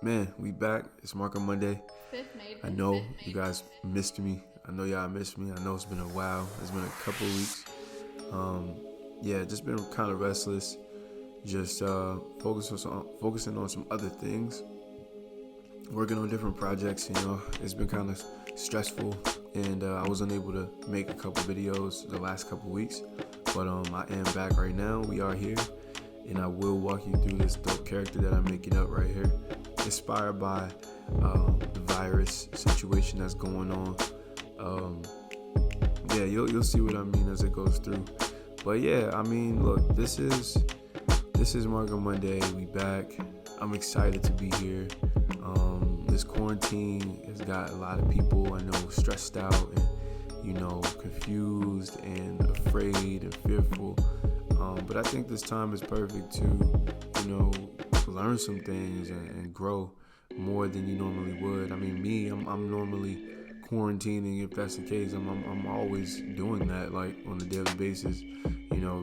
Man, we back. It's Marco Monday. I know you guys missed me. I know y'all missed me. I know it's been a while. It's been a couple weeks. Um, yeah, just been kind of restless. Just focusing on some other things. Working on different projects. It's been kind of stressful, and I was unable to make a couple videos the last couple weeks. But I am back right now. We are here, and I will walk you through this dope character that I'm making up right here, inspired by the virus situation that's going on. You'll see what I mean as it goes through. But yeah, I mean, look, this is Marco Monday. We back. I'm excited to be here. This quarantine has got a lot of people I know stressed out and confused and afraid and fearful. But I think this time is perfect to learn some things and grow more than you normally would. I mean, I'm normally quarantining. If that's the case, I'm always doing that, like on a daily basis.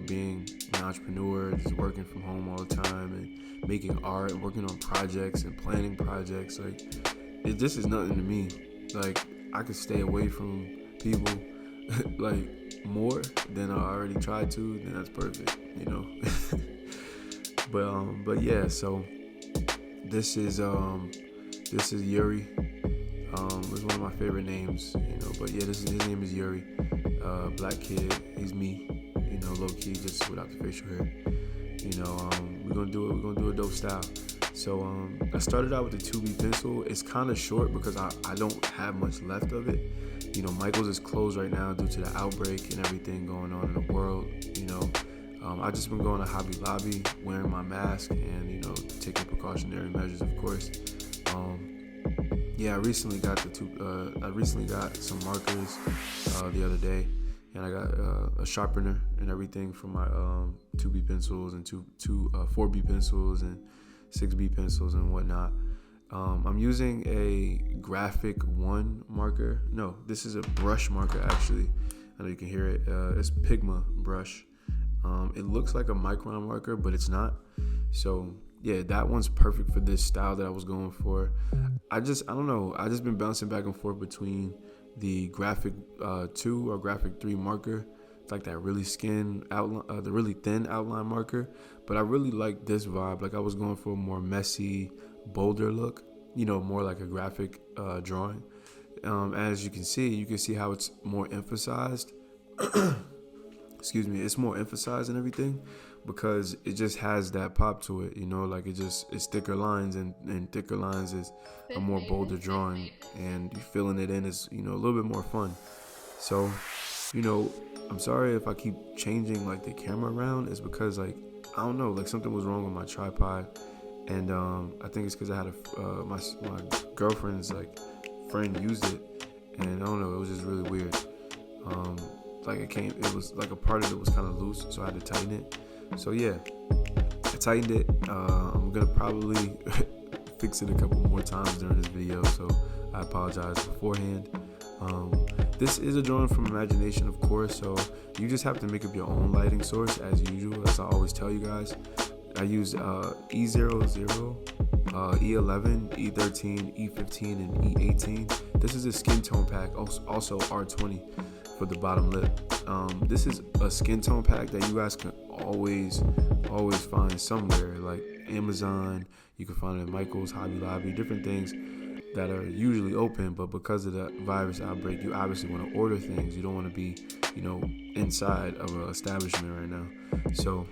Being an entrepreneur, just working from home all the time and making art and working on projects and planning projects. This is nothing to me. Like, I could stay away from people like more than I already tried to. Then that's perfect, but yeah. So this is Yuri. It's one of my favorite names, But yeah, his name is Yuri. Black kid. He's me. Low key, just without the facial hair. We're gonna do a dope style. So I started out with the 2B pencil. It's kind of short because I don't have much left of it. Michael's is closed right now due to the outbreak and everything going on in the world. I've just been going to Hobby Lobby, wearing my mask and taking precautionary measures, of course. I recently got some markers the other day. And I got a sharpener and everything for my 2B pencils and 4B pencils and 6B pencils and whatnot. I'm using a Graphic 1 marker. No, this is a brush marker, actually. I know you can hear it. It's Pigma brush. It looks like a Micron marker, but it's not. So, yeah, that one's perfect for this style that I was going for. I don't know. I just been bouncing back and forth between the Graphic 2 or Graphic 3 marker. It's like that really the really thin outline marker. But I really like this vibe. Like, I was going for a more messy, bolder look, more like a graphic drawing. As you can see how it's more emphasized. Excuse me, it's more emphasized and everything because it just has that pop to it, like it's thicker lines and thicker lines is a more bolder drawing, and you filling it in is, a little bit more fun. So, I'm sorry if I keep changing like the camera around. It's because I don't know, like something was wrong with my tripod, and I think it's because I had my girlfriend's friend used it, and I don't know, it was just really weird. It was like a part of it was kind of loose, so I had to tighten it. So yeah, I tightened it. I'm gonna probably fix it a couple more times during this video, so I apologize beforehand. This is a drawing from imagination, of course, so you just have to make up your own lighting source as usual, as I always tell you guys. I use E00, E11, E13, E15, and E18. This is a skin tone pack, also R20 for the bottom lip. This is a skin tone pack that you guys can always find somewhere, like Amazon. You can find it at Michael's, Hobby Lobby, different things that are usually open. But because of the virus outbreak, you obviously want to order things. You don't want to be, inside of an establishment right now. So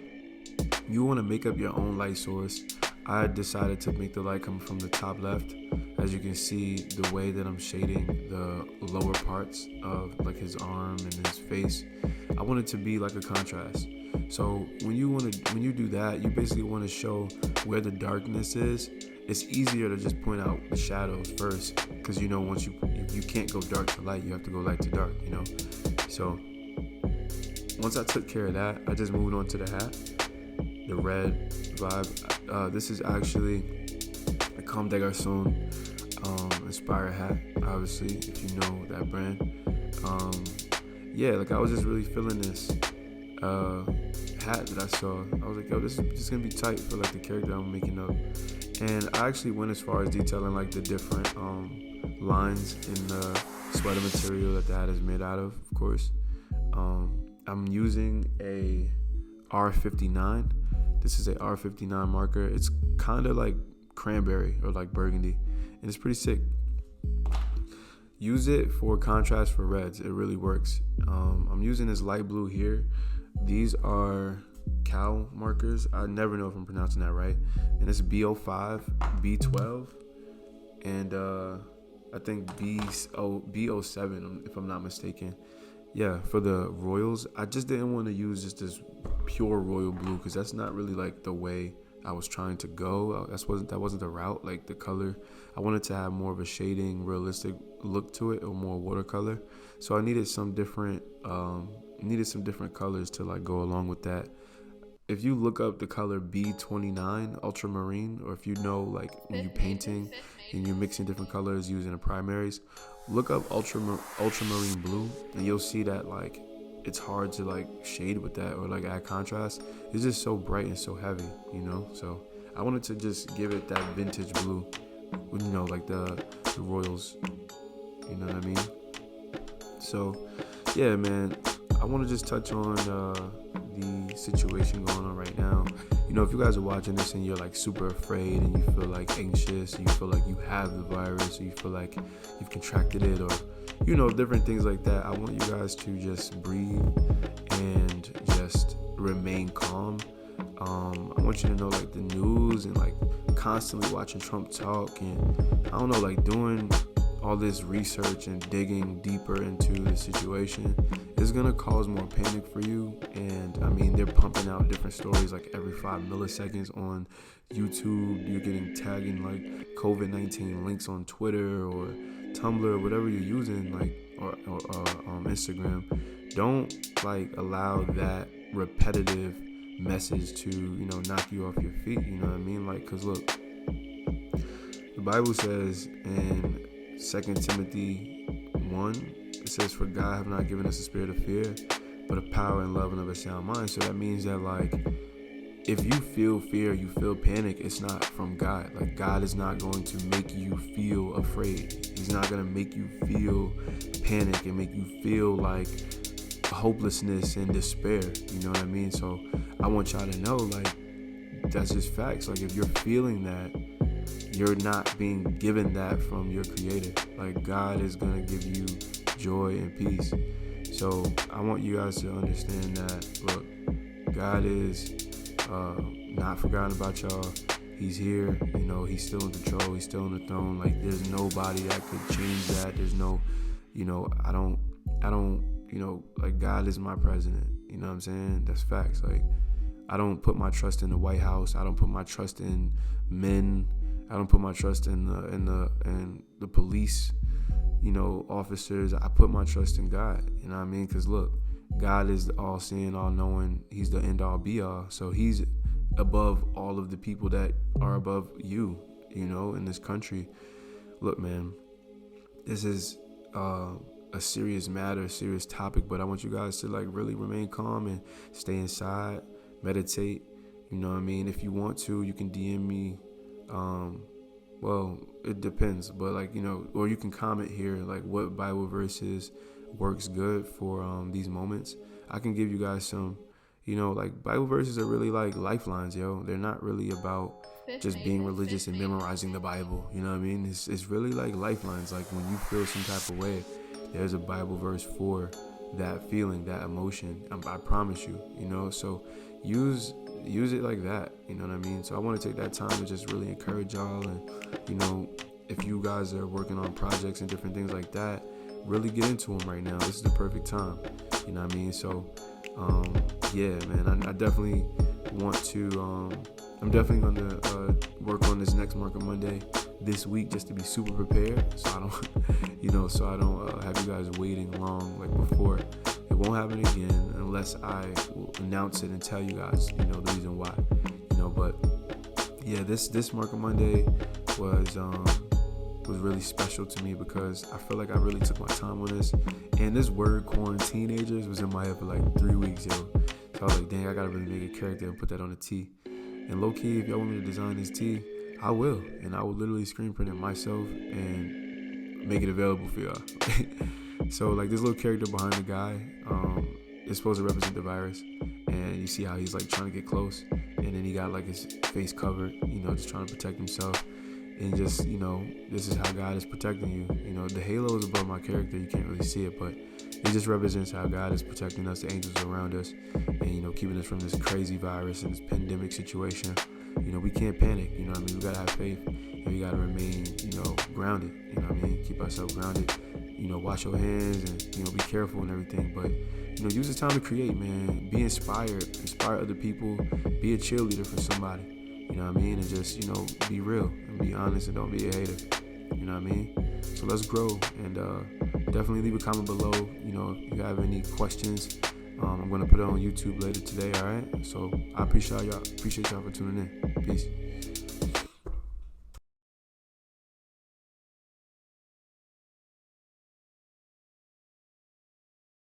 you want to make up your own light source. I decided to make the light come from the top left. As you can see, the way that I'm shading the lower parts of like his arm and his face, I want it to be like a contrast. So when you do that, you basically want to show where the darkness is. It's easier to just point out the shadows first, because once you can't go dark to light, you have to go light to dark. So once I took care of that, I just moved on to the hat, the red vibe. This is actually a Comme des Garçons inspired hat, obviously, if you know that brand. I was just really feeling this hat that I saw. I was like, yo, this is just gonna be tight for like the character I'm making up. And I actually went as far as detailing like the different lines in the sweater material that the hat is made out of course. I'm using a R59. This is a R59 marker. It's kind of like cranberry or like burgundy, and it's pretty sick. Use it for contrast for reds. It really works. I'm using this light blue here. These are cow markers. I never know if I'm pronouncing that right. And it's B05, B12, and I think B07 if I'm not mistaken. Yeah, for the royals, I just didn't want to use just this pure royal blue because that's not really like the way I was trying to go. That wasn't the route. Like the color, I wanted to have more of a shading, realistic look to it, or more watercolor. So I needed some different colors to like go along with that. If you look up the color B29 ultramarine, or if you know like when you're painting and you're mixing different colors using the primaries, look up ultramarine blue, and you'll see that like it's hard to like shade with that or like add contrast. It's just so bright and so heavy, you know. So I wanted to just give it that vintage blue, you know, like the royals, you know what I mean. So yeah, man, I want to just touch on the situation going on right now. You know, if you guys are watching this and you're like super afraid and you feel like anxious, you feel like you have the virus, or you feel like you've contracted it, or you know, different things like that, I want you guys to just breathe and just remain calm. I want you to know like the news and like constantly watching Trump talk, and I don't know, like doing all this research and digging deeper into the situation is gonna cause more panic for you. And I mean, they're pumping out different stories like every 5 milliseconds on YouTube. You're getting tagging like COVID-19 links on Twitter or Tumblr or whatever you're using, like or Instagram. Don't like allow that repetitive message to, you know, knock you off your feet. You know what I mean? Like, cause look, the Bible says in 2 Timothy 1, it says, "For God have not given us a spirit of fear, but of power and love and of a sound mind." So that means that like, if you feel fear, you feel panic, it's not from God. Like, God is not going to make you feel afraid. He's not going to make you feel panic and make you feel like hopelessness and despair. You know what I mean? So I want y'all to know, like, that's just facts. Like, if you're feeling that, you're not being given that from your creator. Like, God is going to give you joy and peace. So I want you guys to understand that, look, God is not forgotten about y'all. He's here, you know, he's still in control, he's still on the throne. Like, there's nobody that could change that. There's no, you know, I don't, you know, like, God is my president. You know what I'm saying? That's facts. Like, I don't put my trust in the White House. I don't put my trust in men. I don't put my trust in the police, you know, officers. I put my trust in God. You know what I mean? Because look, God is all seeing, all knowing. He's the end all be all. So he's above all of the people that are above you, you know, in this country. Look, man, this is a serious matter, a serious topic, but I want you guys to like really remain calm and stay inside, meditate. You know what I mean? If you want to, you can DM me. Well, it depends, but like, you know, or you can comment here, like, what Bible verses works good for these moments. I can give you guys some, you know, like, Bible verses are really like lifelines, yo. They're not really about just being religious and memorizing the Bible. You know what I mean? It's really like lifelines. Like, when you feel some type of way, there's a Bible verse for that feeling, that emotion. I promise you, you know. So use it like that, you know what I mean? So I want to take that time to just really encourage y'all, and, you know, if you guys are working on projects and different things like that, really get into them right now. This is the perfect time, you know what I mean? So yeah, man, I definitely want to I'm definitely going to work on this next Marker Monday this week, just to be super prepared, so I don't you know, so I don't have you guys waiting long like before. It won't happen again unless I will announce it and tell you guys, you know, the reason why, you know. But yeah, this Marker Monday was really special to me because I feel like I really took my time on this. And this word quarantinagers was in my head for like 3 weeks, yo. So I was like, dang, I gotta really make a character and put that on a tee. And low key, if y'all want me to design this tee, I will. And I will literally screen print it myself and make it available for y'all. So like this little character behind the guy is supposed to represent the virus. And you see how he's like trying to get close. And then he got like his face covered, just trying to protect himself. And just, this is how God is protecting you. The halo is above my character. You can't really see it, but it just represents how God is protecting us, the angels around us, and, keeping us from this crazy virus and this pandemic situation. We can't panic, We got to have faith, and we got to remain, grounded, Keep ourselves grounded, wash your hands and, be careful and everything. But, use this time to create, man. Be inspired, inspire other people, be a cheerleader for somebody. And just, be real and be honest and don't be a hater. So let's grow, and definitely leave a comment below, if you have any questions. I'm going to put it on YouTube later today, all right? So I appreciate y'all for tuning in. Peace.